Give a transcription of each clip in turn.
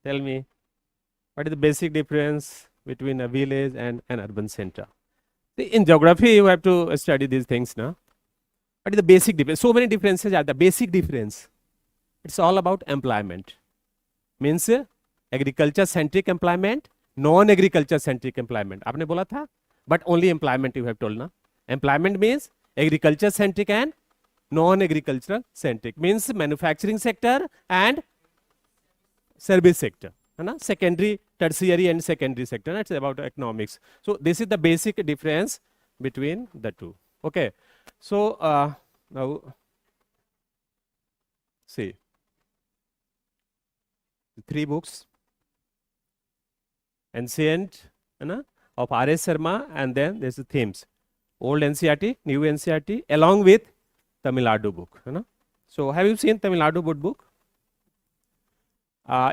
Tell me, what is the basic difference between a village and an urban center? See, in geography, you have to study these things now. What is the basic difference? So many differences are the basic difference. It's all about employment. Means agriculture centric employment, non-agriculture centric employment. आपने बोला था, but only employment you have told ना. Employment means agriculture centric and non-agricultural centric. Means manufacturing sector and service sector. है ना? Secondary, tertiary and secondary sector. It's about economics. So this is the basic difference between the two. Okay. So now see. 3 books, Ancient of R.S. Sharma, and then there's the themes, old NCERT, new NCERT, along with Tamil Nadu book. So have you seen Tamil Nadu book?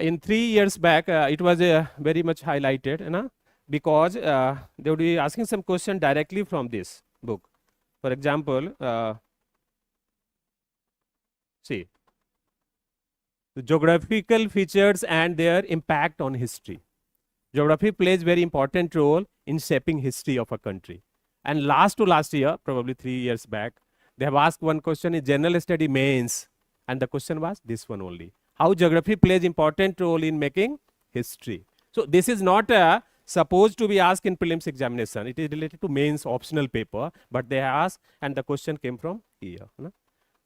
In 3 years back, it was very much highlighted, because they would be asking some question directly from this book. For example, see. The geographical features and their impact on history. Geography plays very important role in shaping history of a country. And last to last year, probably 3 years back, they have asked one question in General Study Mains, and the question was this one only: how geography plays important role in making history. So this is not supposed to be asked in prelims examination. It is related to mains optional paper, but they asked, and the question came from here.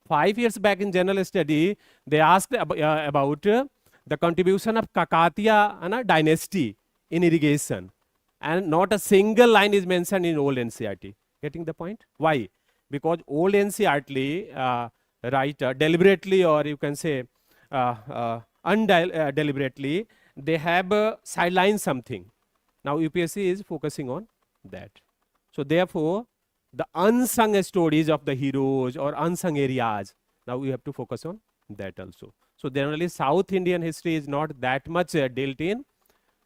5 years back in general study, they asked about the contribution of Kakatiya dynasty in irrigation, and not a single line is mentioned in old NCERT. Getting the point? Why? Because old NCERT writer deliberately, or you can say undeliberately, they have sidelined something. Now UPSC is focusing on that. So therefore, the unsung stories of the heroes or unsung areas, now we have to focus on that also. So generally South Indian history is not that much dealt in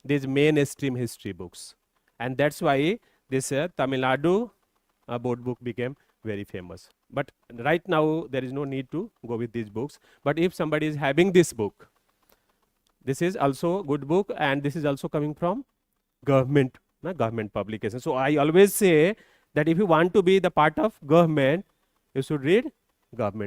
these mainstream history books, and that's why this Tamil Nadu board book became very famous. But right now there is no need to go with these books. But if somebody is having this book, this is also good book, and this is also coming from government publication. So I always say that if you want to be the part of government, you should read government.